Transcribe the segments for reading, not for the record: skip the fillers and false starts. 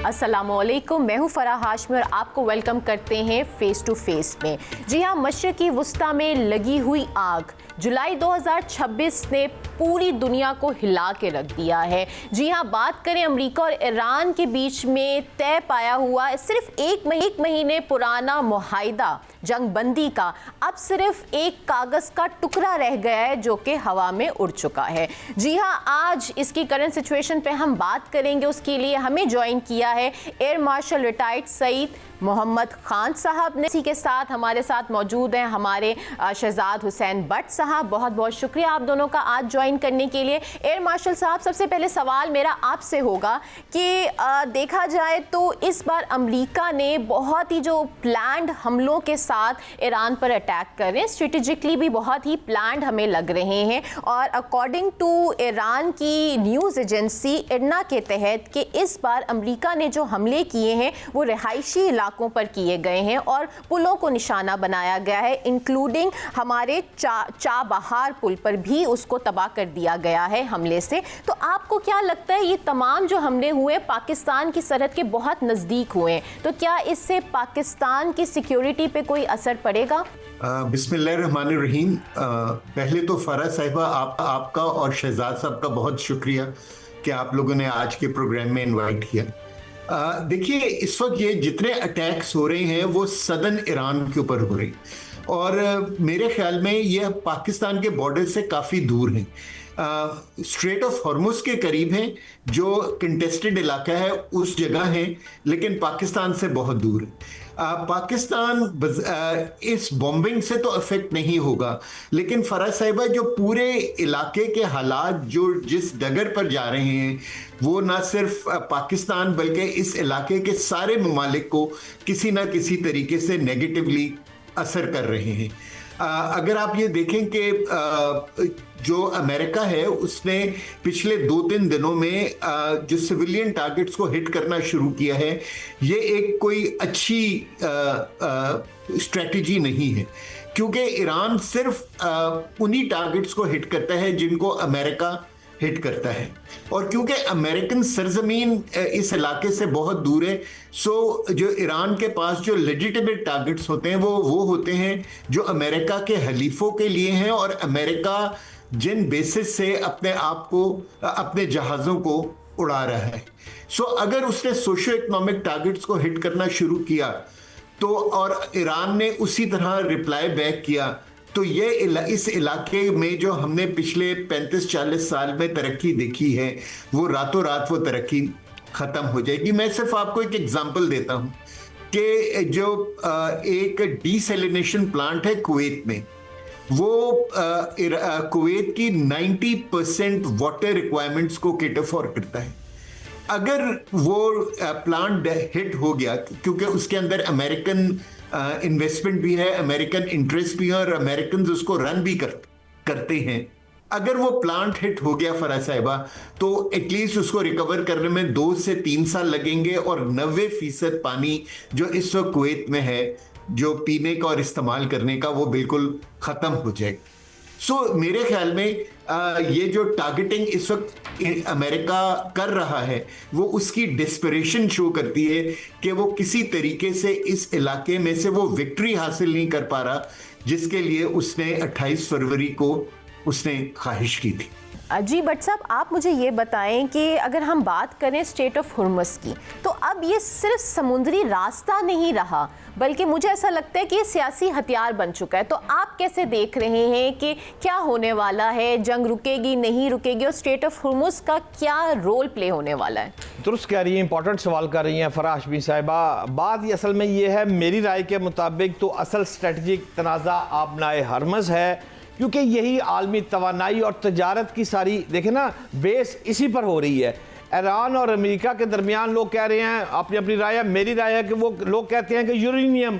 अस्सलामुअलैकुम, मैं हूँ फराह हाशमी और आपको वेलकम करते हैं फेस टू फेस में। जी हाँ, मशरिकी वुस्ता में लगी हुई आग जुलाई 2026 ने पूरी दुनिया को हिला के रख दिया है। जी हाँ, बात करें अमेरिका और ईरान के बीच में तय पाया हुआ सिर्फ एक महीने पुराना मुआहिदा जंग बंदी का अब सिर्फ एक कागज़ का टुकड़ा रह गया है जो कि हवा में उड़ चुका है। जी हाँ, आज इसकी करंट सिचुएशन पे हम बात करेंगे। उसके लिए हमें ज्वाइन किया है air marshal retired Saeed Mohammad Khan साहब ने। इसी के साथ हमारे साथ मौजूद हैं हमारे शहजाद हुसैन भट्ट साहब। बहुत बहुत शुक्रिया आप दोनों का आज ज्वाइन करने के लिए। एयर मार्शल साहब, सबसे पहले सवाल मेरा आपसे होगा कि देखा जाए तो इस बार अमेरिका ने बहुत ही जो प्लान्ड हमलों के साथ ईरान पर अटैक कर रहे हैं, स्ट्रेटेजिकली भी बहुत ही प्लान्ड हमें लग रहे हैं। और अकॉर्डिंग टू ईरान की न्यूज़ एजेंसी इरना के तहत कि इस बार अमेरिका ने जो हमले किए हैं वो रिहायशी इलाकों पर किए गए हैं और पुलों को निशाना बनाया गया है, इंक्लूडिंग हमारे चाबहार पुल पर भी उसको तबाह कर दिया गया है हमले से। तो आपको क्या लगता है ये तमाम जो हमले हुए पाकिस्तान की सरहद के बहुत नज़दीक हुए हैं, तो क्या इससे पाकिस्तान की सिक्योरिटी पे कोई असर पड़ेगा? बिस्मिल्लाहिर्रहमानिर्रहीम। पहले तो फराह साहिबा आपका और शहजाद साहब का बहुत शुक्रिया कि आप लोगों ने आज के प्रोग्राम में इनवाइट किया। देखिए, इस वक्त ये जितने अटैक्स हो रहे हैं वो सदर्न ईरान के ऊपर हो रहे हैं और मेरे ख्याल में ये पाकिस्तान के बॉर्डर से काफ़ी दूर हैं। स्ट्रेट ऑफ हॉर्मुज के करीब हैं, जो कंटेस्टेड इलाका है उस जगह है, लेकिन पाकिस्तान से बहुत दूर है। पाकिस्तान इस बॉम्बिंग से तो अफेक्ट नहीं होगा, लेकिन फराह साहिबा जो पूरे इलाके के हालात जो जिस डगर पर जा रहे हैं वो ना सिर्फ पाकिस्तान बल्कि इस इलाके के सारे ममालिक को किसी ना किसी तरीके से नेगेटिवली असर कर रहे हैं। अगर आप ये देखें कि जो अमेरिका है उसने पिछले 2-3 दिनों में जो सिविलियन टारगेट्स को हिट करना शुरू किया है, ये एक कोई अच्छी स्ट्रेटजी नहीं है, क्योंकि ईरान सिर्फ उन्हीं टारगेट्स को हिट करता है जिनको अमेरिका हिट करता है। और क्योंकि अमेरिकन सरजमीन इस इलाके से बहुत दूर है, सो जो ईरान के पास जो लेजिटिमेट टारगेट्स होते हैं वो होते हैं जो अमेरिका के हलीफों के लिए हैं और अमेरिका जिन बेसिस से अपने आप को अपने जहाज़ों को उड़ा रहा है। सो अगर उसने सोशो इकोनॉमिक टारगेट्स को हिट करना शुरू किया तो और ईरान ने उसी तरह रिप्लाई बैक किया, तो ये इस इलाके में जो हमने पिछले 35-40 साल में तरक्की देखी है वो रातों रात वो तरक्की ख़त्म हो जाएगी। मैं सिर्फ आपको एक एग्जांपल देता हूँ कि जो एक डीसैलिनेशन प्लांट है कुवैत में, वो कुवैत की 90% वाटर रिक्वायरमेंट्स को कैटर फॉर करता है। अगर वो प्लांट हिट हो गया, क्योंकि उसके अंदर अमेरिकन इन्वेस्टमेंट भी है, अमेरिकन इंटरेस्ट भी है और अमेरिकन उसको रन भी करते हैं, अगर वो प्लांट हिट हो गया फराह साहिबा, तो एटलीस्ट उसको रिकवर करने में 2 से 3 साल लगेंगे और 90% पानी जो इस वक्त कुवैत में है जो पीने का और इस्तेमाल करने का, वो बिल्कुल ख़त्म हो जाएगा। सो मेरे ख्याल में ये जो टारगेटिंग इस वक्त अमेरिका कर रहा है वो उसकी डिस्परेशन शो करती है कि वो किसी तरीके से इस इलाके में से वो विक्ट्री हासिल नहीं कर पा रहा जिसके लिए उसने 28 फरवरी को उसने ख्वाहिश की थी। जी भट्ट साहब, आप मुझे ये बताएं कि अगर हम बात करें स्ट्रेट ऑफ हॉर्मुज की, तो अब ये सिर्फ समुद्री रास्ता नहीं रहा बल्कि मुझे ऐसा लगता है कि ये सियासी हथियार बन चुका है। तो आप कैसे देख रहे हैं कि क्या होने वाला है, जंग रुकेगी नहीं रुकेगी और स्ट्रेट ऑफ हॉर्मुज का क्या रोल प्ले होने वाला है? दुरुस्त कह रही हैं, इंपॉर्टेंट सवाल कर रही हैं फराह हाशमी साहिबा। बात ये असल में ये है, मेरी राय के मुताबिक तो असल स्ट्रेटजिक तनाज़ा आबनाए हरमज़ है, क्योंकि यही आलमी तवानाई और तजारत की सारी देखें ना बेस इसी पर हो रही है। ईरान और अमेरिका के दरमियान लोग कह रहे हैं, अपनी अपनी राय है, मेरी राय है कि वो लोग कहते हैं कि यूरेनियम,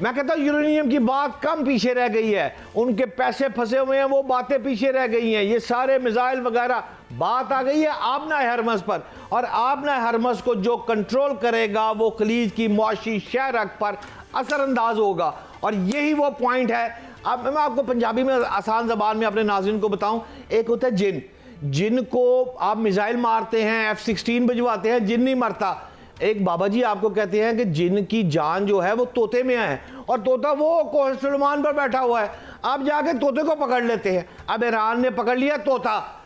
मैं कहता हूँ यूरेनियम की बात कम पीछे रह गई है, उनके पैसे फंसे हुए हैं, वो बातें पीछे रह गई हैं, ये सारे मिसाइल वगैरह बात आ गई है आबनाए हरमज़ पर। और आबनाए हरमज़ को जो कंट्रोल करेगा वो खलीज की मुआशी शहरक पर असरअंदाज होगा और यही वो पॉइंट है। अब मैं आपको पंजाबी में आसान ज़बान में अपने नाज़रीन को बताऊं, एक होता है जिन को आप मिसाइल मारते हैं, F-16 भिजवाते हैं, जिन नहीं मरता। एक बाबा जी आपको कहते हैं कि जिन की जान जो है वो तोते में है, और तोता वो कोहस्तुलमान पर बैठा हुआ है, आप जाके तोते को पकड़ लेते हैं। अब ईरान ने पकड़ लिया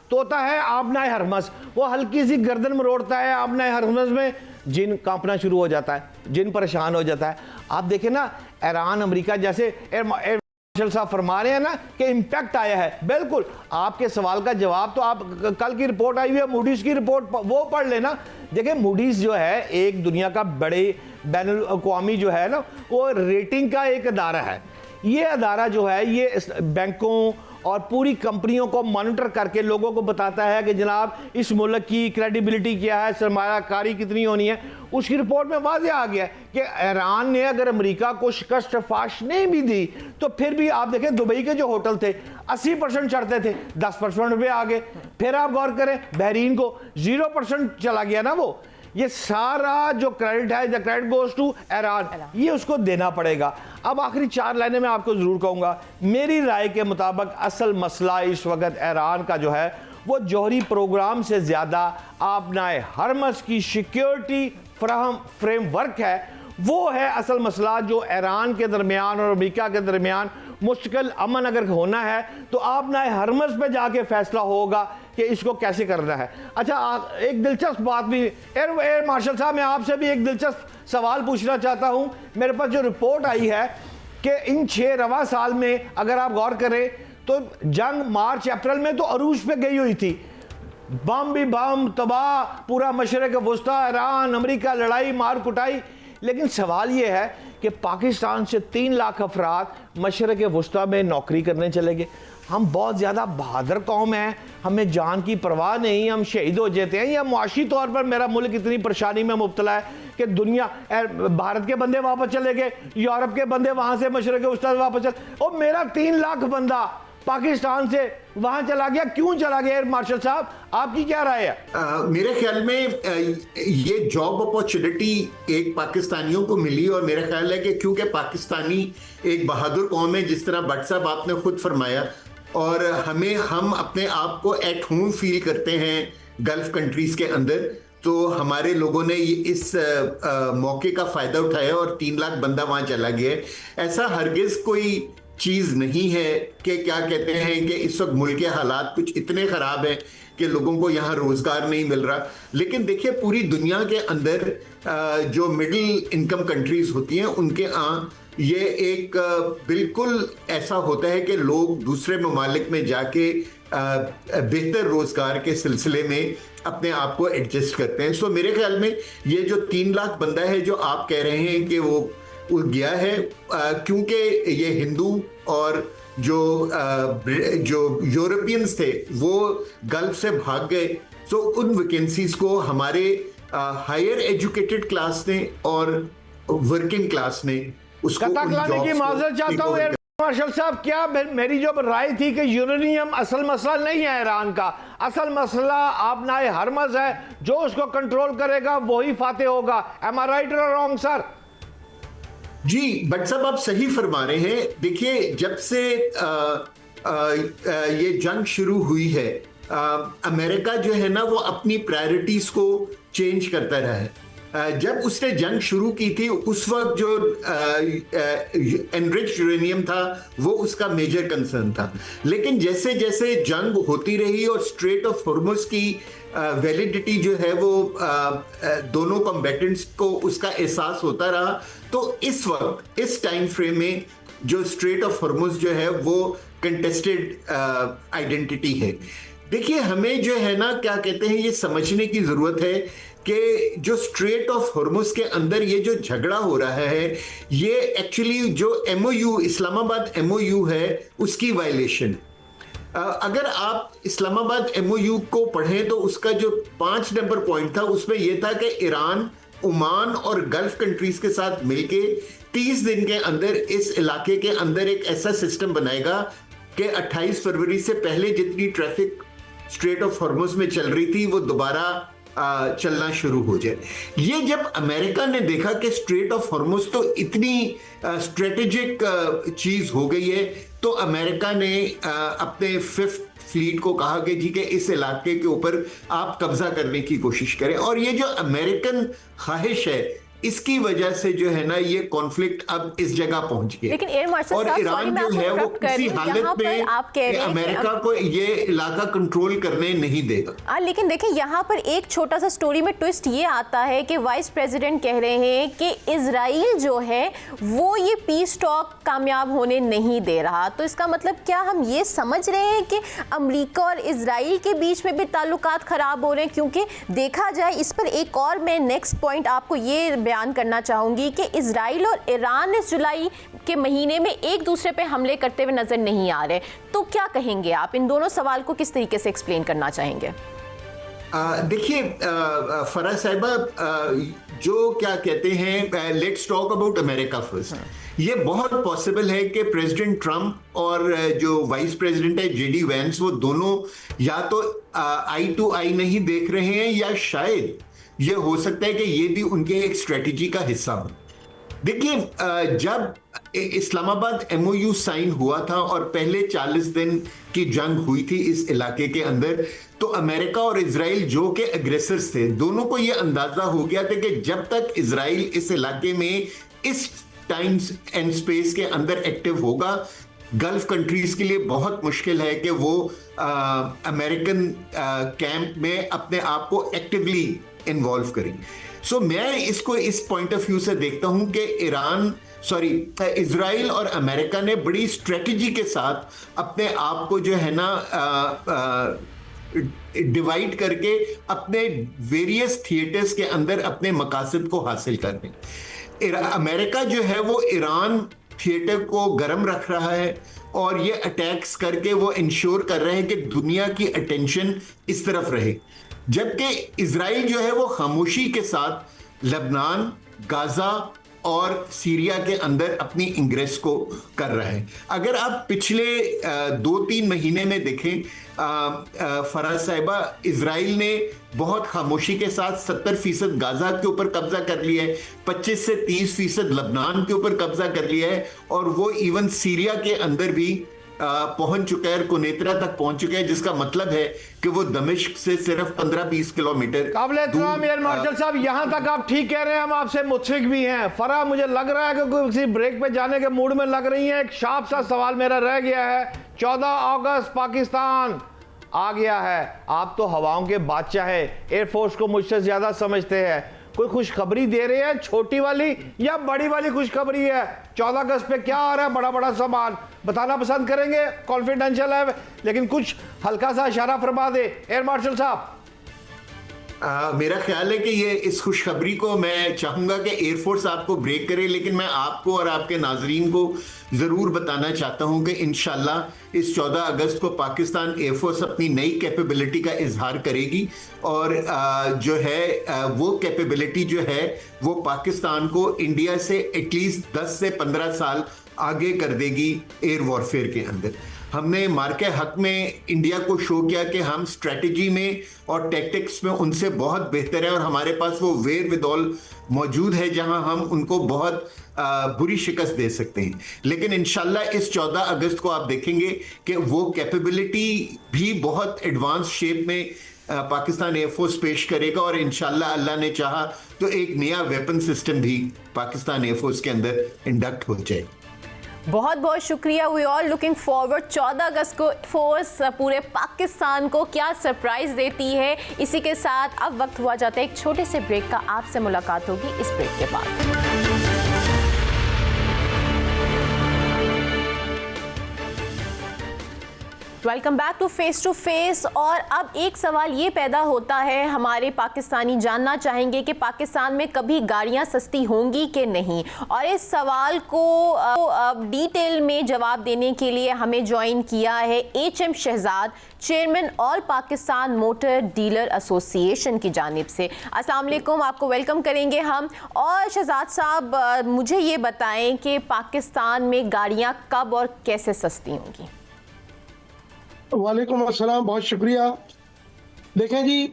तोता है आबनाए हरमस, वो हल्की सी गर्दन मरोड़ता है आबनाए हरमस में जिन कांपना शुरू हो जाता है, जिन परेशान हो जाता है। आप देखें ना, ईरान अमेरिका जैसे मार्शल साहब फरमा रहे हैं ना कि इम्पैक्ट आया है। बिल्कुल, आपके सवाल का जवाब तो आप कल की रिपोर्ट आई हुई है, मूडीज की रिपोर्ट, वो पढ़ लेना। देखिए मूडीज जो है एक दुनिया का बड़े बैनुल अक़वामी जो है ना, वो रेटिंग का एक अदारा है। ये अदारा जो है ये बैंकों और पूरी कंपनियों को मॉनिटर करके लोगों को बताता है कि जनाब इस मुल्क की क्रेडिबिलिटी क्या है, सरमायाकारी कितनी होनी है। उसकी रिपोर्ट में वाज़ेह आ गया कि ईरान ने अगर अमेरिका को शिकस्त फाश नहीं भी दी तो फिर भी आप देखें दुबई के जो होटल थे 80% चढ़ते थे, 10% पे आ गए। फिर आप गौर करें बहरीन को 0% चला गया ना वो। ये सारा जो क्रेडिट है, the credit goes to Iran, ये उसको देना पड़ेगा। अब आखिरी 4 लाइनें मैं आपको जरूर कहूंगा, मेरी राय के मुताबिक असल मसला इस वक्त ईरान का जो है वो जौहरी प्रोग्राम से ज्यादा आबनाए हरमस की सिक्योरिटी फ्रेमवर्क है। वो है असल मसला जो ईरान के दरमियान और अमेरिका के दरमियान मुस्तकिल अमन अगर होना है तो आबनाए हरमस पे जाके फैसला होगा कि इसको कैसे करना है। अच्छा, एक दिलचस्प बात भी एयर मार्शल साहब, मैं आपसे भी एक दिलचस्प सवाल पूछना चाहता हूं। मेरे पास जो रिपोर्ट आई है कि इन 6 रवा साल में अगर आप गौर करें तो जंग मार्च अप्रैल में तो अरूज पे गई हुई थी, बम भी बम तबाह, पूरा मशरक़ वस्ता, ईरान अमेरिका लड़ाई मार कुटाई। लेकिन सवाल ये है कि पाकिस्तान से 3 लाख अफराद मशरक़ वस्ता में नौकरी करने चले गए। हम बहुत ज़्यादा बहादुर कौम हैं, हमें जान की परवाह नहीं, हम शहीद हो जाते हैं, या मुआशी तौर पर मेरा मुल्क इतनी परेशानी में मुब्तला है कि दुनिया भारत के बंदे वापस चले गए, यूरोप के बंदे वहाँ से मशरक़ वस्ता वापस चले, और मेरा 3 लाख बंदा पाकिस्तान से वहां चला गया। क्यों चला गया मार्शल साहब, आपकी क्या राय है? मेरे ख्याल में ये जॉब अपॉर्चुनिटी एक पाकिस्तानियों को मिली, और मेरा ख्याल है कि क्योंकि पाकिस्तानी एक बहादुर कौम है, जिस तरह भट्ट साहब आपने खुद फरमाया, और हम अपने आप को एट होम फील करते हैं गल्फ कंट्रीज के अंदर, तो हमारे लोगों ने इस मौके का फायदा उठाया और 3 लाख बंदा वहां चला गया। ऐसा हरगिज कोई चीज नहीं है कि क्या कहते हैं कि इस वक्त मुल्क के हालात कुछ इतने खराब हैं कि लोगों को यहाँ रोजगार नहीं मिल रहा। लेकिन देखिए पूरी दुनिया के अंदर जो मिडिल इनकम कंट्रीज होती हैं उनके यहाँ ये एक बिल्कुल ऐसा होता है कि लोग दूसरे ममालिक में जाके बेहतर रोजगार के सिलसिले में अपने आप को एडजस्ट करते हैं। सो मेरे ख्याल में ये जो 3 लाख बंदा है जो आप कह रहे हैं कि वो गया है, क्योंकि ये हिंदू और जो यूरोपियंस थे वो गल्फ से भाग गए, सो उन वैकेंसीज को हमारे हायर एजुकेटेड क्लास ने और वर्किंग क्लास ने उसको लाने की माजरत चाहता हूं मार्शल साहब। क्या मेरी जो राय थी कि यूरेनियम असल मसला नहीं है ईरान का, असल मसला आबनाए हरमस है, जो उसको कंट्रोल करेगा वही फाते होगा। एम आई राइट और रॉन्ग सर? जी भट्ट साहब आप सही फरमा रहे हैं। देखिए जब से ये जंग शुरू हुई है, अमेरिका जो है ना वो अपनी प्रायोरिटीज को चेंज करता रहा है। जब उसने जंग शुरू की थी उस वक्त जो एनरिच्ड यूरेनियम था वो उसका मेजर कंसर्न था, लेकिन जैसे जैसे जंग होती रही और स्ट्रेट ऑफ हॉर्मुज की वैलिडिटी जो है वो दोनों कॉम्बैटेंट्स को उसका एहसास होता रहा, तो इस वक्त इस टाइम फ्रेम में जो स्ट्रेट ऑफ हॉर्मुज जो है वो कंटेस्टेड आइडेंटिटी है। देखिए हमें जो है ना क्या कहते हैं ये समझने की जरूरत है कि जो स्ट्रेट ऑफ हॉर्मुज के अंदर ये जो झगड़ा हो रहा है ये एक्चुअली जो MOU इस्लामाबाद MOU है उसकी वायलेशन। अगर आप इस्लामाबाद MOU को पढ़ें तो उसका जो 5 नंबर पॉइंट था उसमें यह था कि ईरान, ओमान और गल्फ कंट्रीज के साथ मिलके 30 दिन के अंदर इस इलाके के अंदर एक ऐसा सिस्टम बनाएगा कि 28 फरवरी से पहले जितनी ट्रैफिक स्ट्रेट ऑफ हॉर्मुज में चल रही थी वो दोबारा चलना शुरू हो जाए। ये जब अमेरिका ने देखा कि स्ट्रेट ऑफ हॉर्मुज तो इतनी स्ट्रेटेजिक चीज हो गई है, तो अमेरिका ने अपने 5th फ्लीट को कहा कि जी के इस इलाके के ऊपर आप कब्जा करने की कोशिश करें। और ये जो अमेरिकन ख्वाहिश है, इसकी वजह से जो है ना ये कॉन्फ्लिक्ट अब इस जगह पहुंच गया। लेकिन एयर मार्शल और साहब, ईरान जो है वो किसी हालत में आप कह रहे हैं अमेरिका को ये इलाका कंट्रोल करने नहीं देगा। लेकिन देखिए यहाँ पर एक छोटा सा स्टोरी में ट्विस्ट ये आता है कि वाइस प्रेसिडेंट कह रहे हैं कि इजराइल जो है वो ये पीस टॉक कामयाब होने नहीं दे रहा। तो इसका मतलब क्या हम ये समझ रहे हैं कि अमेरिका और इजराइल के बीच में भी ताल्लुकात खराब हो रहे हैं? क्योंकि देखा जाए इस पर एक और मैं नेक्स्ट पॉइंट आपको ये बयान करना चाहूंगी कि इजराइल और ईरान इस जुलाई के महीने में एक दूसरे पे हमले करते हुए नजर नहीं आ रहे। तो क्या कहेंगे आप, इन दोनों सवाल को किस तरीके से एक्सप्लेन करना चाहेंगे? देखिए फराह साहिबा, जो क्या कहते हैं, let's talk about America first. ये बहुत पॉसिबल है कि प्रेसिडेंट ट्रंप और जो वाइस प्रेसिडेंट है जेडी वैंस, वो दोनों या तो आई टू आई नहीं देख रहे हैं, या शायद ये हो सकता है कि ये भी उनके एक स्ट्रेटजी का हिस्सा हो। देखिए जब इस्लामाबाद MOU साइन हुआ था और पहले 40 दिन की जंग हुई थी इस इलाके के अंदर, तो अमेरिका और इजराइल जो के एग्रेसर्स थे, दोनों को यह अंदाजा हो गया था कि जब तक इजराइल इस इलाके में इस टाइम एंड स्पेस के अंदर एक्टिव होगा, गल्फ कंट्रीज के लिए बहुत मुश्किल है कि वो अमेरिकन कैंप में अपने आप को एक्टिवली इन्वॉल्व करें। सो मैं इसको इस पॉइंट ऑफ व्यू से देखता हूं कि इजराइल और अमेरिका ने बड़ी स्ट्रेटजी के साथ अपने आप को जो है ना डिवाइड करके अपने वेरियस थिएटर्स के अंदर अपने मकासद को हासिल करने। अमेरिका जो है वो ईरान थिएटर को गर्म रख रहा है और ये अटैक्स करके वो इंश्योर कर रहे हैं कि दुनिया की अटेंशन इस तरफ रहे, जबकि इजराइल जो है वो खामोशी के साथ लबनान, गाजा और सीरिया के अंदर अपनी इंग्रेस को कर रहा है। अगर आप पिछले 2-3 महीने में देखें फराज साहिबा, इजराइल ने बहुत खामोशी के साथ 70% गाजा के ऊपर कब्जा कर लिया है, 25 से 30% लबनान के ऊपर कब्जा कर लिया है, और वो इवन सीरिया के अंदर भी पहुंच चुका है, कुनेत्रा तक पहुंच चुका है, जिसका मतलब है कि वो दमिश्क से सिर्फ 15-20 किलोमीटर। काबिल एहतराम एयर मार्शल साहब, यहां तक आप ठीक कह रहे हैं, हम आपसे मुत्फिक भी हैं। फराह, मुझे लग रहा है कि किसी ब्रेक पे जाने के मूड में लग रही है। एक शार्प सा सवाल मेरा रह गया है। 14 अगस्त पाकिस्तान आ गया है, आप तो हवाओं के बादशाह है, एयरफोर्स को मुझसे ज्यादा समझते हैं। कोई खुशखबरी दे रहे हैं, छोटी वाली या बड़ी वाली खुशखबरी है? 14 अगस्त पे क्या आ रहा है? बड़ा सामान बताना पसंद करेंगे, कॉन्फिडेंशियल है, लेकिन कुछ हल्का सा इशारा फरमा दे एयर मार्शल साहब। मेरा ख्याल है कि ये इस खुशखबरी को मैं चाहूंगा कि एयरफोर्स आपको ब्रेक करे, लेकिन मैं आपको और आपके नाजरीन को ज़रूर बताना चाहता हूं कि इंशाल्लाह इस 14 अगस्त को पाकिस्तान एयरफोर्स अपनी नई कैपेबिलिटी का इजहार करेगी, और जो है वो कैपेबिलिटी जो है वो पाकिस्तान को इंडिया से एटलीस्ट 10 से 15 साल आगे कर देगी एयर वॉरफेयर के अंदर। हमने मार्के हक में इंडिया को शो किया कि हम स्ट्रेटजी में और टैक्टिक्स में उनसे बहुत बेहतर है, और हमारे पास वो वेयर विदॉल मौजूद है जहां हम उनको बहुत बुरी शिकस्त दे सकते हैं। लेकिन इंशाल्लाह इस 14 अगस्त को आप देखेंगे कि वो कैपेबिलिटी भी बहुत एडवांस शेप में पाकिस्तान एयरफोर्स पेश करेगा, और इंशाल्लाह अल्लाह ने चाहा तो एक नया वेपन सिस्टम भी पाकिस्तान एयरफोर्स के अंदर इंडक्ट हो जाए। बहुत बहुत शुक्रिया। वी ऑल लुकिंग फॉरवर्ड 14 अगस्त को फोर्स पूरे पाकिस्तान को क्या सरप्राइज देती है। इसी के साथ अब वक्त हुआ जाता है एक छोटे से ब्रेक का। आपसे मुलाकात होगी इस ब्रेक के बाद। Welcome back to face. और अब एक सवाल ये पैदा होता है, हमारे पाकिस्तानी जानना चाहेंगे कि पाकिस्तान में कभी गाड़ियां सस्ती होंगी कि नहीं। और इस सवाल को डिटेल में जवाब देने के लिए हमें ज्वाइन किया है HM Shahzad, chairman all Pakistan motor dealer association की जानिब से। अस्सलाम वालेकुम, आपको वेलकम करेंगे हम। और शहजाद साहब, मुझे ये बताएं कि पाकिस्तान में गाड़ियां कब और कैसे सस्ती होंगी? वालेकुम अस्सलाम, बहुत शुक्रिया। देखें जी,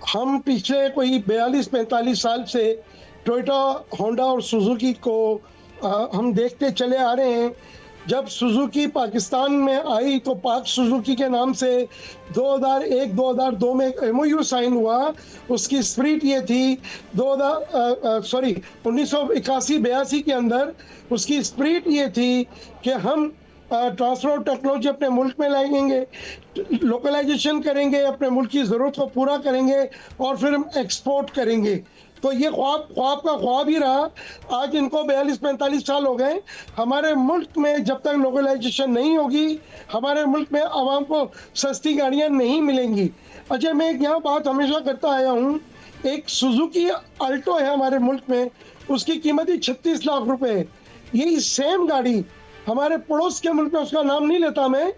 हम पिछले कोई 42-45 साल से टोयोटा, होंडा और सुजुकी को हम देखते चले आ रहे हैं। जब सुजुकी पाकिस्तान में आई तो पाक सुजुकी के नाम से 2001-2002 में एक MOU साइन हुआ। उसकी स्पिरिट ये थी 1981-82 के अंदर उसकी स्पिरिट ये थी कि हम ट्रांसपोर्ट टेक्नोलॉजी अपने मुल्क में लाएंगे, लोकलाइजेशन करेंगे, अपने मुल्क की ज़रूरत को पूरा करेंगे और फिर हम एक्सपोर्ट करेंगे। तो ये ख्वाब का ख्वाब ही रहा। आज इनको 42-45 साल हो गए। हमारे मुल्क में जब तक लोकलाइजेशन नहीं होगी, हमारे मुल्क में आवाम को सस्ती गाड़ियाँ नहीं मिलेंगी। अच्छा, मैं एक यहाँ बात हमेशा करता आया हूँ, एक सुजुकी अल्टो है हमारे मुल्क में, उसकी कीमत ही 36 लाख रुपए है। यही सेम गाड़ी हमारे पड़ोस के मुल्क में, उसका नाम नहीं लेता मैं,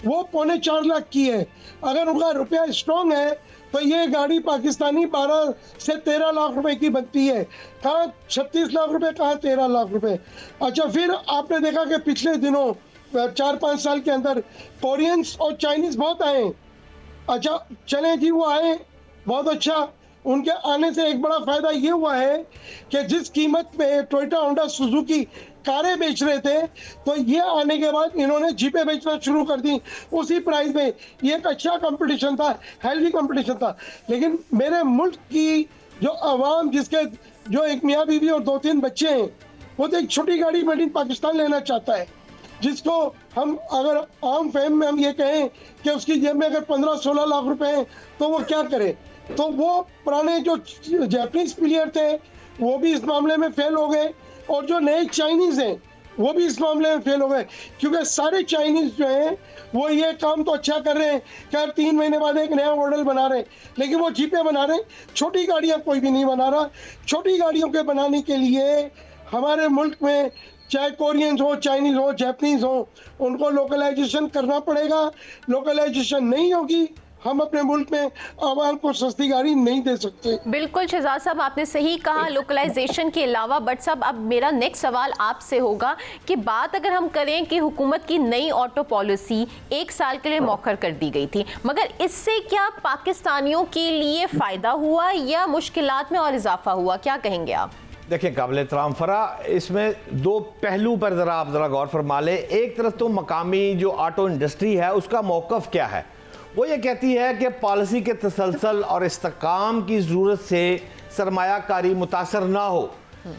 वो 3.25 लाख की है। अगर उनका रुपया स्ट्रॉन्ग है तो ये गाड़ी पाकिस्तानी 12 से 13 लाख रुपए की बनती है। कहाँ 36 लाख रुपए, कहाँ 13 लाख रुपए। अच्छा, फिर आपने देखा कि पिछले दिनों 4-5 साल के अंदर कोरियंस और चाइनीज बहुत आए। अच्छा, चले जी, वो आए, बहुत अच्छा। उनके आने से एक बड़ा फायदा ये हुआ है कि जिस कीमत पे टोयोटा, होंडा, सुजुकी कारें बेच रहे थे, तो ये आने के बाद इन्होंने जीपें बेचना शुरू कर दी उसी प्राइस में। ये एक अच्छा कंपटीशन था, हेल्दी कंपटीशन था। लेकिन मेरे मुल्क की जो आवाम, जिसके जो एक मियाँ बीवी और 2-3 बच्चे हैं, वो तो एक छोटी गाड़ी मेड इन पाकिस्तान लेना चाहता है, जिसको हम अगर आम फहम में हम ये कहें कि उसकी जेब में अगर 15-16 लाख रुपए हैं तो वो क्या करे। तो वो पुराने जो जापानीज प्लेयर थे वो भी इस मामले में फेल हो गए, और जो नए चाइनीज हैं वो भी इस मामले में फेल हो गए, क्योंकि सारे चाइनीज जो हैं वो ये काम तो अच्छा कर रहे हैं कि हर 3 महीने बाद एक नया मॉडल बना रहे हैं, लेकिन वो जीपे बना रहे हैं, छोटी गाड़ियां कोई भी नहीं बना रहा। छोटी गाड़ियों के बनाने के लिए हमारे मुल्क में चाहे कोरियंस हो, चाइनीज हो, जापानीज हो, उनको लोकलाइजेशन करना पड़ेगा। लोकलाइजेशन नहीं होगी, हम अपने मुल्क में आवाम को सस्ती गाड़ी नहीं दे सकते। बिल्कुल शहजाद साहब, आपने सही कहा लोकलाइजेशन के अलावा। बट साहब, अब मेरा नेक्स्ट सवाल आपसे होगा कि बात अगर हम करें कि हुकूमत की नई ऑटो पॉलिसी 1 साल के लिए मौखर कर दी गई थी, मगर इससे क्या पाकिस्तानियों के लिए फ़ायदा हुआ या मुश्किलात में और इजाफा हुआ, क्या कहेंगे आप? देखिए काबिल एहतराम फरा, इसमें 2 पहलू पर आप ज़रा गौर फरमा लें। एक तरफ तो मकामी जो ऑटो इंडस्ट्री है उसका मौक़िफ़ क्या है, वो ये कहती है कि पॉलिसी के तसलसल और इस्तेकाम की ज़रूरत से सरमायाकारी मुतासर ना हो।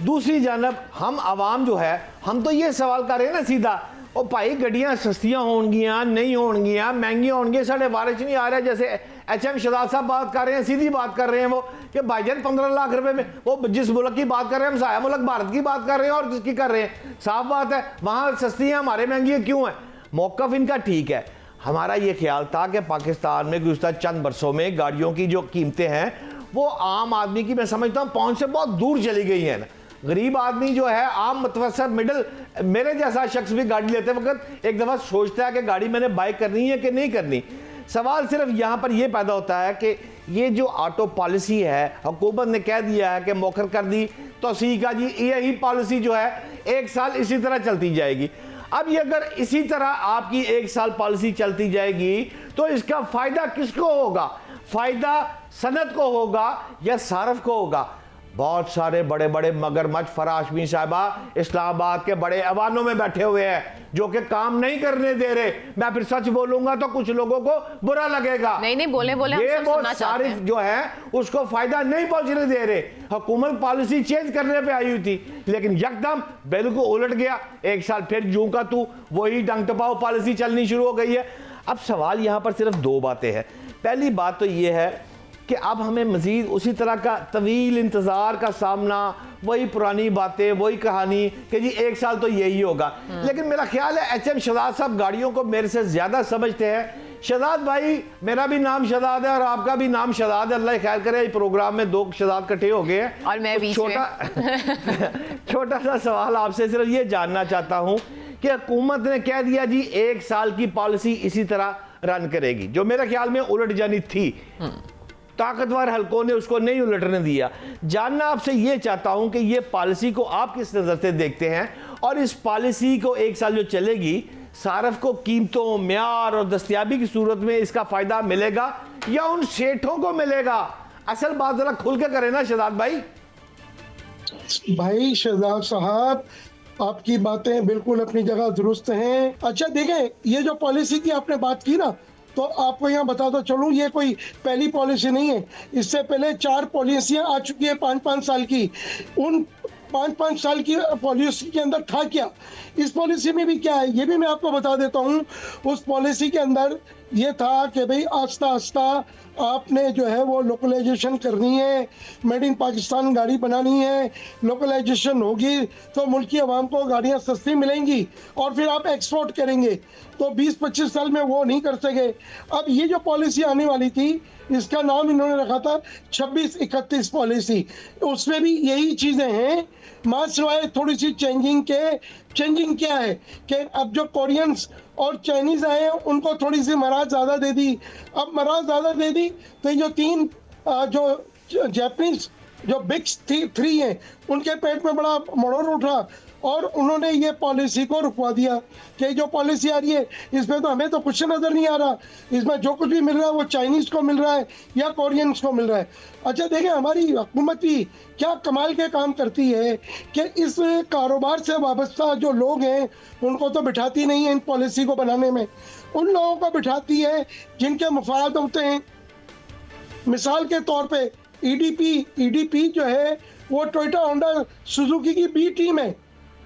दूसरी जानब हम आवाम जो है, हम तो ये सवाल कर रहे हैं ना सीधा, ओ भाई गड्डियाँ सस्तियाँ होंगियाँ नहीं होंगियाँ, महंगियाँ होंगी, साढ़े बारिश नहीं आ रहा है। जैसे HM शहजाद साहब बात कर रहे हैं, सीधी बात कर रहे हैं वो कि भाईजान 15 लाख रुपए में, वो जिस मुल्क की बात कर रहे हैं, हम साया मुल्क भारत की बात कर रहे हैं और किसकी कर रहे हैं, साफ बात है वहाँ सस्ती हैं, हमारे महंगी है, क्यों है? मौक़िफ़ इनका ठीक है। हमारा ये ख्याल था कि पाकिस्तान में गुज़श्ता चंद बरसों में गाड़ियों की जो कीमतें हैं वो आम आदमी की, मैं समझता हूँ, पहुँच से बहुत दूर चली गई हैं। गरीब आदमी जो है, आम मतवसत मिडिल, मेरे जैसा शख्स भी गाड़ी लेते वक्त एक दफ़ा सोचता है कि गाड़ी मैंने बाई करनी है कि नहीं करनी। सवाल सिर्फ यहाँ पर यह पैदा होता है कि ये जो ऑटो पॉलिसी है, हुकूमत ने कह दिया है कि मौखर कर दी, तो सीखा जी यही पॉलिसी जो है 1 साल इसी तरह चलती जाएगी। अब ये अगर इसी तरह आपकी 1 साल पॉलिसी चलती जाएगी तो इसका फ़ायदा किसको होगा? फ़ायदा सनत को होगा या सारफ को होगा? बहुत सारे बड़े बड़े मगरमच्छ फराशमी साहिबा इस्लामाबाद के बड़े अवानों में बैठे हुए हैं जो कि काम नहीं करने दे रहे। मैं फिर सच बोलूंगा तो कुछ लोगों को बुरा लगेगा। नहीं बोले ये वो सारिफ जो है उसको फायदा नहीं पहुंचने दे रहे। हुकूमत पॉलिसी चेंज करने पे आई हुई थी, लेकिन यकदम बिल्कुल उलट गया। 1 साल फिर जूं का तू वही डंग टपाओ पॉलिसी चलनी शुरू हो गई है। अब सवाल यहाँ पर सिर्फ 2 बातें हैं। पहली बात तो ये है कि अब हमें मज़ीद उसी तरह का तवील इंतज़ार का सामना, वही पुरानी बातें, वही कहानी कि जी 1 साल तो यही होगा। लेकिन मेरा ख्याल है HM शहजाद साहब गाड़ियों को मेरे से ज़्यादा समझते हैं। शहजाद भाई, मेरा भी नाम शहजाद है और आपका भी नाम शहजाद है, अल्लाह खैर करे। प्रोग्राम में 2 शहजाद इकट्ठे हो गए हैं और मैं भी छोटा सा सवाल आपसे सिर्फ ये जानना चाहता हूँ कि हुकूमत ने कह दिया जी 1 साल की पॉलिसी इसी तरह रन करेगी, जो मेरे ख्याल में उलट जानी थी। ताकतवर हलकों ने उसको नहीं उलटने दिया। जानना आपसे ये चाहता हूं कि ये पॉलिसी को आप किस नज़र से देखते हैं, और इस पॉलिसी को 1 साल जो चलेगी, सारफ को कीमतों, म्यार और दस्तयाबी की सूरत में इसका फ़ायदा मिलेगा या उन सेठों को मिलेगा? असल बात जरा खुल के करें ना शहजाद भाई। भाई शहजाद साहब, आपकी बातें बिल्कुल अपनी जगह दुरुस्त हैं। अच्छा देखें, ये जो पॉलिसी की आपने बात की ना, तो आपको यहाँ बता दो चलूँ, ये कोई पहली पॉलिसी नहीं है। इससे पहले 4 पॉलिसियाँ आ चुकी है 5-5 साल की। उन 5-5 साल की पॉलिसी के अंदर था क्या, इस पॉलिसी में भी क्या है, ये भी मैं आपको बता देता हूँ। उस पॉलिसी के अंदर ये था कि भाई आस्ता आस्ता आपने जो है वो लोकलाइजेशन करनी है, मेड इन पाकिस्तान गाड़ी बनानी है। लोकलाइजेशन होगी तो मुल्क की आवाम को गाड़ियाँ सस्ती मिलेंगी और फिर आप एक्सपोर्ट करेंगे। तो 20-25 साल में वो नहीं कर सके। अब ये जो पॉलिसी आने वाली थी, इसका नाम इन्होंने रखा था 2631 पॉलिसी। उसमें भी यही चीज़ें हैं, मां सिवाय थोड़ी सी चेंजिंग के। चेंजिंग क्या है कि अब जो कोरियंस और चाइनीज़ आए हैं उनको थोड़ी सी मराद ज़्यादा दे दी। अब मराद ज़्यादा दे दी तो ये जो 3 जो जापानीज जो बिग 3 हैं, उनके पेट में बड़ा मड़ोर उठा और उन्होंने ये पॉलिसी को रुकवा दिया कि जो पॉलिसी आ रही है इसमें तो हमें तो कुछ नज़र नहीं आ रहा, इसमें जो कुछ भी मिल रहा है वो चाइनीज़ को मिल रहा है या कोरियंस को मिल रहा है। अच्छा देखें, हमारी हुकूमत भी क्या कमाल के काम करती है कि इस कारोबार से वाबस्ता जो लोग हैं उनको तो बिठाती नहीं है इन पॉलिसी को बनाने में, उन लोगों को बिठाती है जिनके मफाद होते हैं। मिसाल के तौर पे ईडीपी जो है वो टोयोटा होंडा सुजुकी की बी टीम है,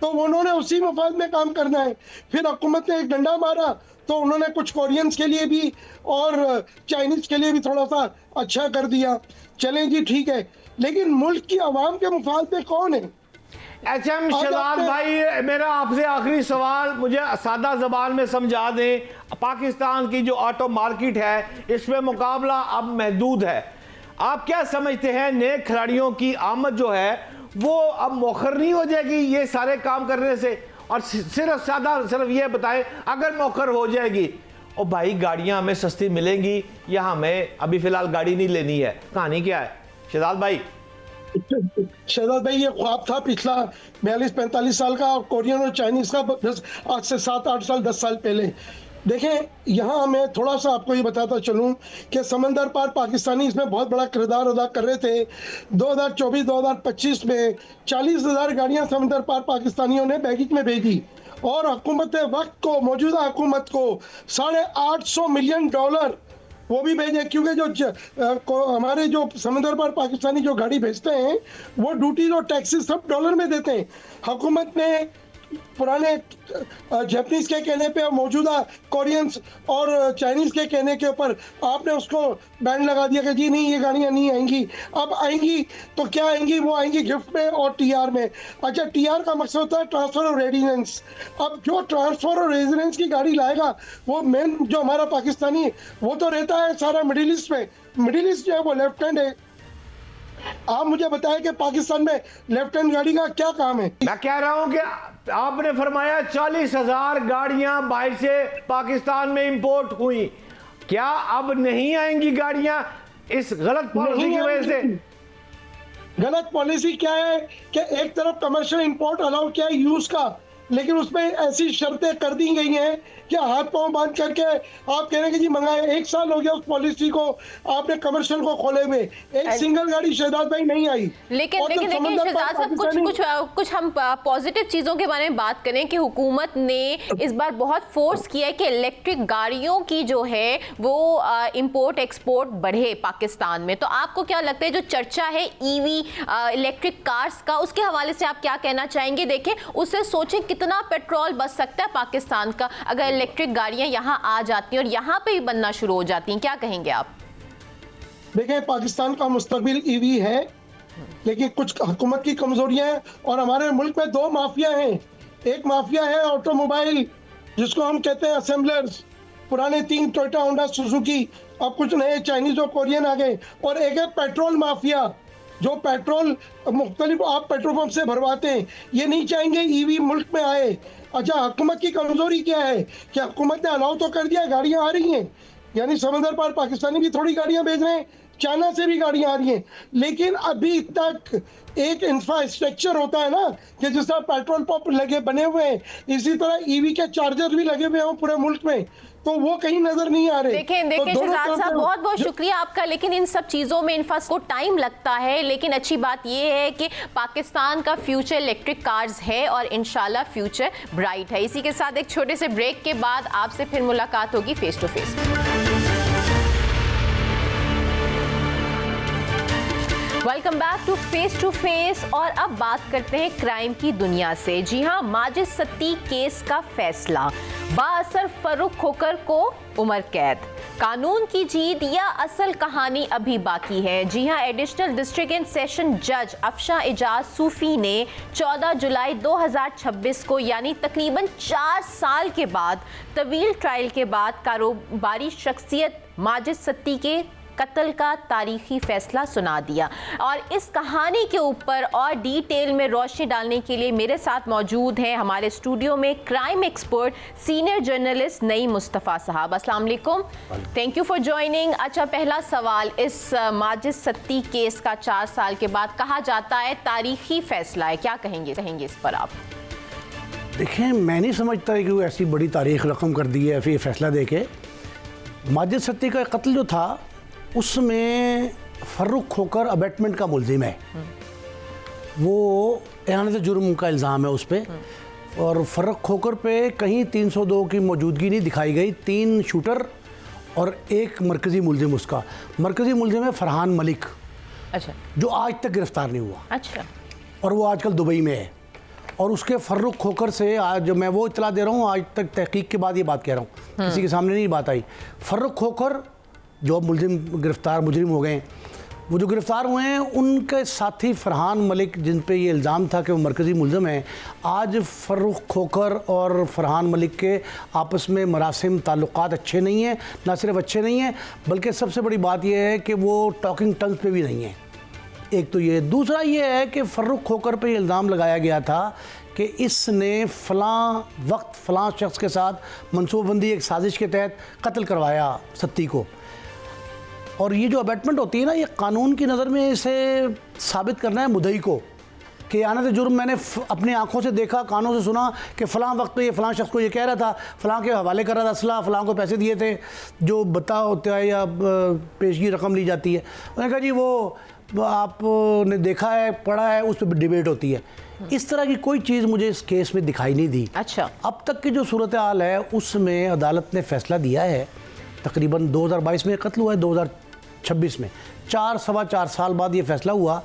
तो उन्होंने उसी मफाद में काम करना है। फिर हुकूमत ने एक डंडा मारा तो उन्होंने कुछ कोरियंस के लिए भी और चाइनीज के लिए भी थोड़ा सा अच्छा कर दिया। चलें जी ठीक है, लेकिन मुल्क की आवाम के मफाद में कौन है? एचएम शहजाद भाई, मेरा आपसे आखिरी सवाल, मुझे सादा जबान में समझा दें। पाकिस्तान की जो ऑटो मार्केट है इसमें मुकाबला अब महदूद है। आप क्या समझते हैं नए खिलाड़ियों की आमद जो है वो अब मौखर नहीं हो जाएगी ये सारे काम करने से? और सिर्फ ये बताएं, अगर मौखर हो जाएगी और भाई गाड़ियां हमें सस्ती मिलेंगी या हमें अभी फिलहाल गाड़ी नहीं लेनी है, कहानी क्या है शहजाद भाई? शहजाद भाई, ये ख्वाब था पिछला 42-45 साल का कोरियन और चाइनीज का, आज से 7-8 साल 10 साल पहले। देखें, यहाँ मैं थोड़ा सा आपको ये बताता चलूँ कि समंदर पार पाकिस्तानी इसमें बहुत बड़ा किरदार अदा कर रहे थे। 2024-2025 में 40,000 गाड़ियाँ समंदर पार पाकिस्तानियों ने बैगिंग में भेजी और हुकूमत वक्त को, मौजूदा हुकूमत को $850 मिलियन वो भी भेजे, क्योंकि जो हमारे जो समंदर पार पाकिस्तानी जो गाड़ी भेजते हैं वो ड्यूटीज और टैक्सेस सब डॉलर में देते हैं। हुकूमत ने पुराने जापानीज के कहने पे और मौजूदा कोरियंस और चाइनीज के कहने के ऊपर आपने उसको बैन लगा दिया कि जी नहीं, ये गाड़ियाँ नहीं आएंगी। अब आएंगी तो क्या आएंगी? वो आएंगी गिफ्ट में और टीआर में। अच्छा, टीआर का मकसद होता है ट्रांसफर ऑफ रेजिडेंस। अब जो ट्रांसफर ऑफ रेजिडेंस की गाड़ी लाएगा वो मेन जो हमारा पाकिस्तानी है वो तो रहता है सारा मिडिल ईस्ट में। मिडिल ईस्ट जो है वो लेफ्ट हैंड है। आप मुझे बताएं कि पाकिस्तान में लेफ्ट हैंड गाड़ी का क्या काम है? मैं कह रहा हूं कि आपने फरमाया 40,000 गाड़ियां बाहर से पाकिस्तान में इंपोर्ट हुई, क्या अब नहीं आएंगी गाड़ियां इस गलत पॉलिसी की वजह से? गलत पॉलिसी क्या है कि एक तरफ कमर्शियल इंपोर्ट अलाउ किया है यूज का, लेकिन उसमें ऐसी शर्तें कर दी गई हैं कि हाथ पांव बांध करके आप कह रहे हैं कि जी मंगाए। 1 साल हो गया उस पॉलिसी को, आपने कमर्शियल को खोले हुए, एक सिंगल गाड़ी शहजाद भाई नहीं आई। लेकिन शहजाद साहब, कुछ हम पॉजिटिव चीजों के बारे में बात करें कि हुकूमत ने इस बार बहुत फोर्स किया है कि इलेक्ट्रिक गाड़ियों की जो है वो इंपोर्ट एक्सपोर्ट बढ़े पाकिस्तान में। तो आपको क्या लगता है जो चर्चा है ईवी इलेक्ट्रिक कार्स का, उसके हवाले से आप क्या कहना चाहेंगे? देखें, उससे सोचें कितना पेट्रोल बच सकता है पाकिस्तान का अगर इलेक्ट्रिक गाड़ियां यहां आ जाती हैं और यहां पे भी बनना शुरू हो जाती हैं। क्या कहेंगे आप? देखें, पाकिस्तान का मुस्तकबिल ईवी है, लेकिन कुछ हुकूमत की कमजोरियां हैं और हमारे मुल्क में 2 माफिया हैं। एक माफिया है ऑटोमोबाइल, जिसको हम कहते हैं असेंबलर्स, पुराने 3 टोयोटा होंडा सुजुकी, अब कुछ नए चाइनीज और कोरियन आ गए। और एक है पेट्रोल माफिया, जो पेट्रोल मुख्तलिफ आप पेट्रोल पंप से भरवाते हैं, ये नहीं चाहेंगे ईवी मुल्क में आए। अच्छा, हुकूमत की कमजोरी क्या है कि हुकूमत ने अलाउ तो कर दिया, गाड़ियां आ रही हैं, यानी समंदर पार पाकिस्तानी भी थोड़ी गाड़ियां भेज रहे हैं, चाइना से भी गाड़ियां आ रही हैं, लेकिन अभी तक एक इंफ्रास्ट्रक्चर होता है ना कि जिस तरह पेट्रोल पंप लगे बने हुए हैं, इसी तरह ईवी के चार्जर भी लगे हुए हैं पूरे मुल्क में, तो वो कहीं नजर नहीं आ रहे। देखें तो दोनों शहजाद तरफ साहब, से बहुत बहुत शुक्रिया आपका, लेकिन इन सब चीज़ों में इंफ्रास्ट्रक्चर को टाइम लगता है, लेकिन अच्छी बात ये है कि पाकिस्तान का फ्यूचर इलेक्ट्रिक कार्स है और इंशाल्लाह फ्यूचर ब्राइट है। इसी के साथ एक छोटे से ब्रेक के बाद आपसे फिर मुलाकात होगी face to face. Welcome back to face और अब बात करते हैं क्राइम की दुनिया से। जी हां, माजिद सत्ती केस का फैसला, बाअसर फर्रुख खोकर को उम्र कैद, कानून की जीत या असल कहानी अभी बाकी है। जी हां, एडिशनल डिस्ट्रिक्ट एंड सेशन जज अफशा एजाज सूफी ने 14 जुलाई 2026 को यानी तकरीबन 4 साल के बाद तवील ट्रायल के बाद कारोबारी शख्सियत माजिद सत्ती के कत्ल का तारीखी फैसला सुना दिया। और इस कहानी के ऊपर और डिटेल में रोशनी डालने के लिए मेरे साथ मौजूद हैं हमारे स्टूडियो में crime expert senior journalist Naeem Mustafa साहब। अस्सलाम वालेकुम, थैंक यू फॉर ज्वाइनिंग। अच्छा, पहला सवाल, इस माजिद सत्ती केस का 4 साल के बाद कहा जाता है तारीखी फैसला है, क्या कहेंगे इस पर आप? देखें, मैं नहीं समझता कि वो ऐसी बड़ी तारीख रकम कर दी है फिर फैसला दे के। माजिद सत्ती का कत्ल जो था उसमें फर्रुख खोकर अबेटमेंट का मुल्जिम है, वो एहानत जुर्म का इल्ज़ाम है उस पर, और फर्रुख खोकर पे कहीं 302 की मौजूदगी नहीं दिखाई गई। 3 शूटर और एक मरकज़ी मुल्जिम, उसका मरकज़ी मुल्जिम है फरहान मलिक। अच्छा, जो आज तक गिरफ़्तार नहीं हुआ। अच्छा, और वो आजकल दुबई में है। और उसके फर्रुख खोकर से आज मैं वो इतला दे रहा हूँ, आज तक तहकीक के बाद ये बात कह रहा हूँ, किसी के सामने नहीं बात आई। फर्रुख खोकर जो मुल्जिम मुजरिम हो गए, वो जो गिरफ़्तार हुए हैं, उनके साथी फरहान मलिक जिन पे ये इल्ज़ाम था कि वो मरकज़ी मुल्ज़िम हैं, आज फर्रुख खोकर और फरहान मलिक के आपस में मरासिम ताल्लुकात अच्छे नहीं हैं। ना सिर्फ अच्छे नहीं हैं, बल्कि सबसे बड़ी बात यह है कि वो टॉकिंग टर्म्स पे भी नहीं है। एक तो ये, दूसरा ये है कि फर्रुख खोकर पे इल्ज़ाम लगाया गया था कि इसने फ़लाँ वक्त फ़लाँ शख्स के साथ मनसूबाबंदी एक साजिश के तहत कत्ल करवाया सत्ती को। और ये जो अबेटमेंट होती है ना, ये कानून की नज़र में इसे साबित करना है मुद्दई को कि आनत जुर्म मैंने अपनी आंखों से देखा, कानों से सुना कि फ़लाँ वक्त पे ये फ़लाँ शख्स को ये कह रहा था, फ़लाँ के हवाले कर रहा था असला, फ़लाँ को पैसे दिए थे जो बता होता है या पेशगी रकम ली जाती है। उन्होंने कहा जी वो आपने देखा है, पढ़ा है, उस पर डिबेट होती है। इस तरह की कोई चीज़ मुझे इस केस में दिखाई नहीं दी। अच्छा, अब तक की जो सूरत हाल है उसमें अदालत ने फ़ैसला दिया है, तकरीबन 2022 में कत्ल हुआ है, 2026 में 4-4.25 साल बाद ये फ़ैसला हुआ।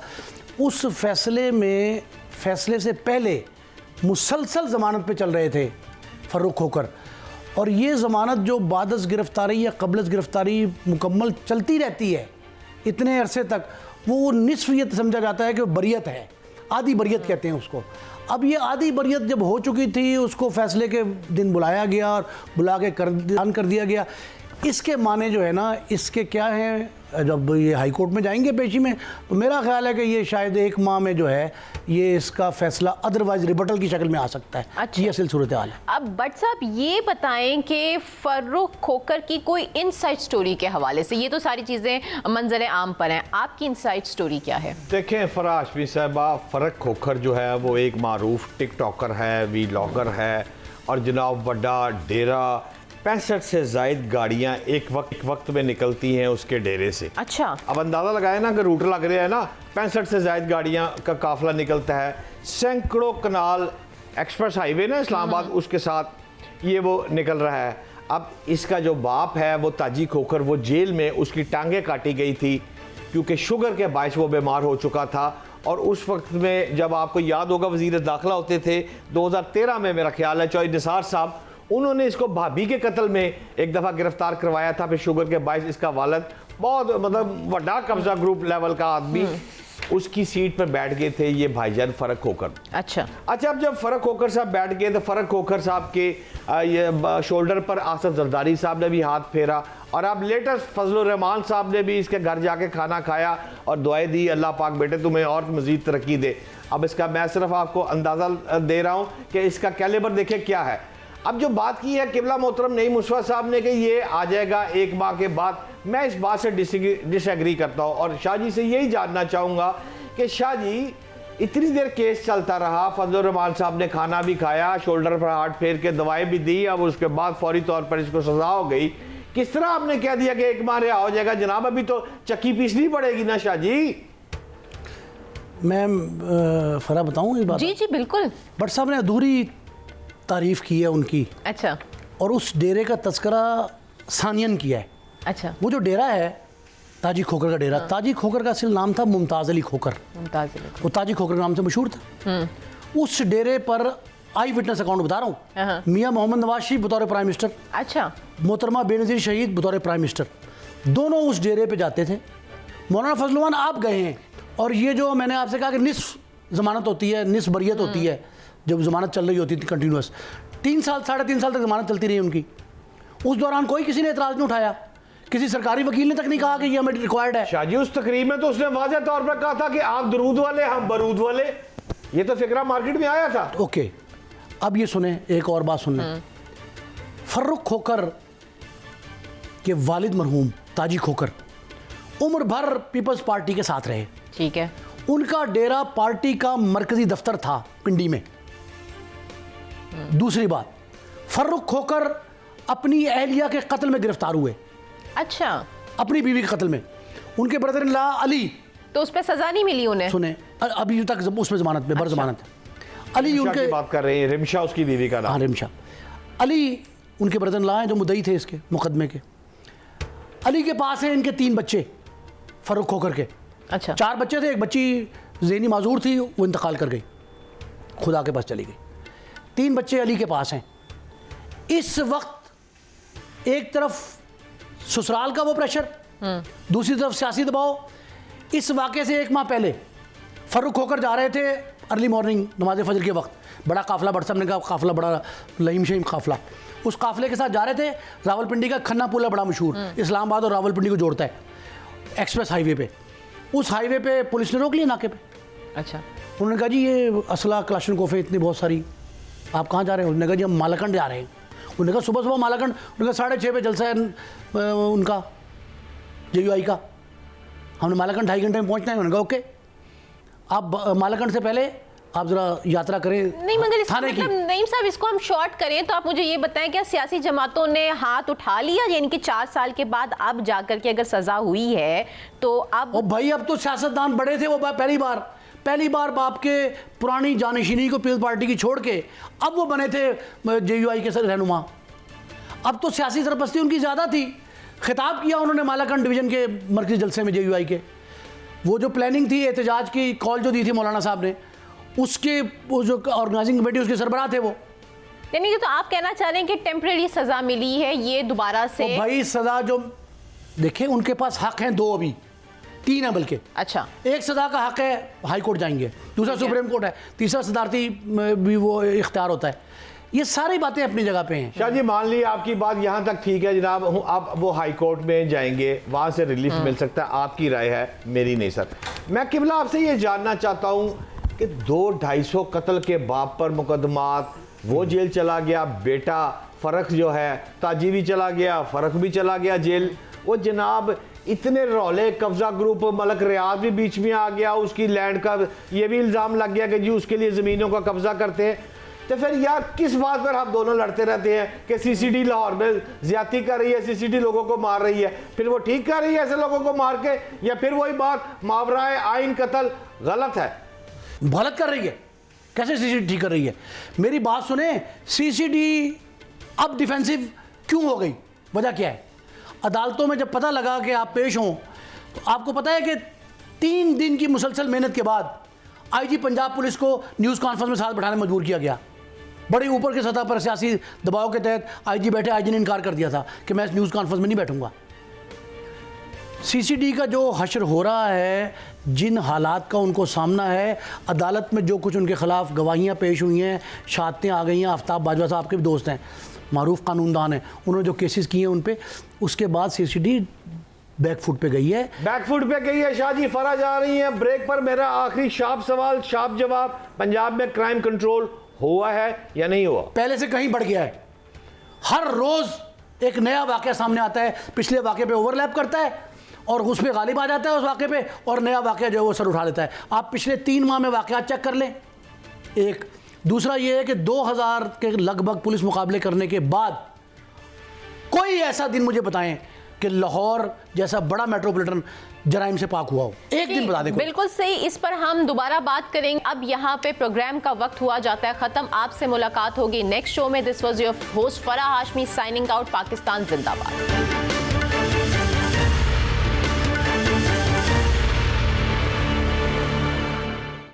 उस फैसले से पहले मुसलसल ज़मानत पे चल रहे थे फर्रुख खोकर, और ये ज़मानत जो बादस गिरफ़्तारी या क़ब्ल गिरफ़्तारी मुकम्मल चलती रहती है इतने अरसे तक, वो निस्फ़ ये समझा जाता है कि बरियत है, आधी बरियत कहते हैं उसको। अब ये आधी बरियत जब हो चुकी थी, उसको फ़ैसले के दिन बुलाया गया और बुला के बयान कर दिया गया। इसके माने जो है ना, इसके क्या हैं, जब ये हाई कोर्ट में जाएंगे पेशी में, तो मेरा ख्याल है कि ये शायद 1 माह में जो है ये इसका फैसला अदरवाइज रिबटल की शक्ल में आ सकता है। अच्छा, ये असल सूरत हाल है। अब भट्ट साहब ये बताएं कि फर्रुख खोकर की कोई इनसाइड स्टोरी के हवाले से, ये तो सारी चीज़ें मंजर आम पर हैं, आपकी इनसाइड स्टोरी क्या है? देखें फराह हाशमी साहबा, फर्रुख खोकर जो है वो एक मारूफ टिकटॉकर है, वीलॉगर है, और जनाब वड्डा डेरा 65 से ज़ायद गाड़ियाँ एक वक्त में निकलती हैं उसके डेरे से। अच्छा, अब अंदाज़ा लगाए ना कि रूट लग रहा है ना, 65 से ज़ायद गाड़ियाँ का काफ़िला निकलता है, सैकड़ों कनाल एक्सप्रेस हाईवे ना इस्लामाबाद, उसके साथ ये वो निकल रहा है। अब इसका जो बाप है वो ताजी खोकर, वो जेल में उसकी टांगें काटी गई थी क्योंकि शुगर के बायस वो बीमार हो चुका था। और उस वक्त में जब आपको याद होगा वज़ीर दाखिला होते थे 2013 में, मेरा ख्याल है चौधरी निसार साहब, उन्होंने इसको भाभी के कत्ल में एक दफ़ा गिरफ्तार करवाया था। फिर शुगर के बायस इसका वालिद, बहुत मतलब बड़ा कब्जा ग्रुप लेवल का आदमी, उसकी सीट पर बैठ गए थे ये भाईजान फर्रुख खोकर। अच्छा, अब जब फर्रुख खोकर साहब बैठ गए तो फर्रुख खोकर साहब के ये शोल्डर पर आसफ जरदारी साहब ने भी हाथ फेरा, और अब लेटेस्ट फजलुर रहमान साहब ने भी इसके घर जाके खाना खाया और दुआएं दी, अल्लाह पाक बेटे तुम्हें और मज़ीद तरक्की दे। अब इसका मैं सिर्फ आपको अंदाज़ा दे रहा हूँ कि इसका कैलिबर देखे क्या है। अब जो बात की है किबला मोहतरम नईम मुस्तफ़ा साहब ने कि ये आ जाएगा 1 माह के बाद, मैं इस बात से डिसएग्री करता हूँ और शाह जी से यही जानना चाहूँगा कि शाह जी इतनी देर केस चलता रहा, फजलुर रहमान साहब ने खाना भी खाया, शोल्डर पर हाथ फेर के दवाएं भी दी, अब उसके बाद फौरी तौर पर इसको सजा हो गई। किस तरह आपने कह दिया कि एक माह रिहा हो जाएगा? जनाब अभी तो चक्की पीसनी पड़ेगी ना शाह जी। मैं फरा बताऊं इस बात? जी जी बिल्कुल। भट्ट साहब ने अधूरी तारीफ की है उनकी, अच्छा और उस डेरे का तस्करा सानियन किया है। अच्छा। वो जो डेरा है ताजी खोकर का डेरा, ताजी खोकर का असल नाम था मुमताज़ अली खोकर। मुमताज़ अली वो ताजी खोकर के नाम से मशहूर था। उस डेरे पर आई विटनेस अकाउंट बता रहा हूँ, मियाँ मोहम्मद नवाज शरीफ बतौर प्राइम मिनिस्टर, अच्छा, मोहतरमा बेनज़ीर शहीद बतौर प्राइम मिनिस्टर, दोनों उस डेरे पे जाते थे। मौलाना फजल रहमान आप गए हैं, और ये जो मैंने आपसे कहा कि निस्फ ज़मानत होती है, निस्फ बरियत होती है, जब ज़मानत चल रही होती थी कंटिन्यूस, 3 साल 3.5 साल तक ज़मानत चलती रही उनकी। उस दौरान कोई किसी ने एतराज़ नहीं उठाया, किसी सरकारी वकील ने तक नहीं कहा कि ये हमें रिक्वायर्ड है। शाह जी उस तकरीब में तो उसने वाज़ेह तौर पर कहा था कि आप दरूद वाले, हम बरूद वाले, ये तो फिक्रा मार्केट में आया था। ओके, अब ये सुने, एक और बात सुनने। फर्रुख खोकर के वालिद मरहूम ताजी खोकर उम्र भर पीपल्स पार्टी के साथ रहे। ठीक है। उनका डेरा पार्टी का मरकजी दफ्तर था पिंडी में। दूसरी बात, फर्रुख खोकर अपनी अहलिया के कत्ल में गिरफ्तार हुए। अच्छा, अपनी बीवी के कत्ल में। उनके ब्रदर इन लॉ अली, तो उस पर सजा नहीं मिली उन्हें? सुने, अभी तक उसमें जमानत में, बर जमानत है। अली रिमशा उनके की बात कर रहे हैं, रिमशा उसकी बीवी का नाम। हाँ, रिमशा। अली उनके ब्रदर इन लॉ हैं जो मुद्दई थे इसके मुकदमे के। अली के पास हैं इनके 3 बच्चे फर्रुख खोकर के। अच्छा। 4 बच्चे थे, एक बच्ची ज़हनी माजूर थी, वो इंतकाल कर गई, खुदा के पास चली गई। 3 बच्चे अली के पास हैं। इस वक्त एक तरफ ससुराल का वो प्रेशर, दूसरी तरफ सियासी दबाव। इस वाक़े से 1 माह पहले फर्रुख खोकर जा रहे थे अर्ली मॉर्निंग नमाज फजर के वक्त, बड़ा काफ़िला, भट्ट साहब ने कहा काफ़िला बड़ा लहीम शहीम काफ़िला, उस काफ़िले के साथ जा रहे थे। रावलपिंडी का खन्ना पुल है बड़ा मशहूर, इस्लामाबाद और रावलपिंडी को जोड़ता है, एक्सप्रेस हाईवे पे। उस हाईवे पे पुलिस ने रोक लिया नाके पे। अच्छा। उन्होंने कहा जी ये असला क्लाशनकोफ़े इतनी बहुत सारी, आप कहाँ जा रहे हैं? उन्होंने कहा जी हम मालाकंड जा रहे हैं। उन्होंने कहा सुबह मालाकंड? उन्होंने कहा 6:30 पे जलसा है उनका JUI का, हमने मालाकंड 2.5 घंटे में पहुँचना है। उन्होंने कहा ओके, आप मालाकंड से पहले आप ज़रा यात्रा करें नहीं, मगर इसका थाने की। मतलब नईम साहब, इसको हम शॉर्ट करें तो आप मुझे ये बताएं, क्या सियासी जमातों ने हाथ उठा लिया, यानी कि 4 साल के बाद अब जाकर के अगर सजा हुई है तो अब? ओ भाई, अब तो सियासतदान बड़े थे वो, पहली बार बाप के पुरानी जानशीनी को पीपल्स पार्टी की छोड़ के अब वो बने थे JUI के रहनुमा। अब तो सियासी सरपरस्ती उनकी ज़्यादा थी। खिताब किया उन्होंने मालाकंड डिवीज़न के मरकज़ी जलसे में JUI के। वो जो प्लानिंग थी, एहतजाज की कॉल जो दी थी मौलाना साहब ने, उसके वो जो ऑर्गेनाइजिंग कमेटी उसके सरबराह थे वो। यानी कि तो आप कहना चाह रहे हैं कि टेम्परेरी सजा मिली है, ये दोबारा से? भाई सजा जो देखे, उनके पास हक हैं 2, अभी 3 है बल्कि। अच्छा। एक सजा का हक है हाई कोर्ट जाएंगे, दूसरा सुप्रीम कोर्ट है, तीसरा सदारती भी वो इख्तियार होता है। ये सारी बातें अपनी जगह पे हैं। शाह जी मान ली आपकी बात यहाँ तक ठीक है जनाब, आप वो हाई कोर्ट में जाएंगे, वहाँ से रिलीफ मिल सकता है, आपकी राय है, मेरी नहीं सर। मैं किबला आपसे ये जानना चाहता हूँ कि 200-250 कत्ल के बाप पर मुकदमात, वो जेल चला गया, बेटा फ़र्क जो है ताजी भी चला गया, फ़र्क भी चला गया जेल। वो जनाब इतने रौले, कब्ज़ा ग्रुप मलक रियाज भी बीच में आ गया, उसकी लैंड का ये भी इल्ज़ाम लग गया कि जी उसके लिए ज़मीनों का कब्ज़ा करते हैं। तो फिर यार किस बात पर हम दोनों लड़ते रहते हैं कि CCD लाहौर में ज्यादती कर रही है, CCD लोगों को मार रही है, फिर वो ठीक कर रही है ऐसे लोगों को मार के, या फिर वही बात मावराए आइन कत्ल गलत है? गलत कर रही है, कैसे CCD ठीक कर रही है? मेरी बात सुने, CCD अब डिफेंसिव क्यों हो गई? वजह क्या है? अदालतों में जब पता लगा कि आप पेश हों, तो आपको पता है कि 3 दिन की मुसलसल मेहनत के बाद IG पंजाब पुलिस को न्यूज़ कॉन्फ्रेंस में साथ बैठाने मजबूर किया गया। बड़ी ऊपर की सतह पर सियासी दबाव के तहत IG बैठे, IG ने इनकार कर दिया था कि मैं इस न्यूज़ कॉन्फ्रेंस में नहीं बैठूंगा। CCD का जो हशर हो रहा है, जिन हालात का उनको सामना है, अदालत में जो कुछ उनके ख़िलाफ़ गवाहियाँ पेश हुई हैं, शहादतें आ गई हैं, आफ्ताब बाजवा साहब के भी दोस्त हैं, मारूफ कानूनदान हैं, उन्होंने जो केसेस किए हैं उन पे, उसके बाद CCD बैकफुट पे गई है। बैकफुट पे गई है। शाह जी फरा जा रही है ब्रेक पर। मेरा आखिरी शार्प सवाल, शार्प जवाब, पंजाब में क्राइम कंट्रोल हुआ है या नहीं हुआ? पहले से कहीं बढ़ गया है। हर रोज़ एक नया वाक़या सामने आता है, पिछले वाक़े पे ओवरलैप करता है और उस पर गालिब आ जाता है उस वाक़े पे, और नया वाक़या जो है वो सर उठा लेता है। आप पिछले 3 माह में वाक़यात चेक कर लें। एक दूसरा ये है कि 2000 के लगभग पुलिस मुकाबले करने के बाद कोई ऐसा दिन मुझे बताएं कि लाहौर जैसा बड़ा मेट्रोपॉलिटन जराइम से पाक हुआ हो। एक दिन बता दें। बिल्कुल सही, इस पर हम दोबारा बात करेंगे। अब यहाँ पे प्रोग्राम का वक्त हुआ जाता है खत्म। आपसे मुलाकात होगी नेक्स्ट शो में। This was your host Farah Hashmi signing out. Pakistan जिंदाबाद।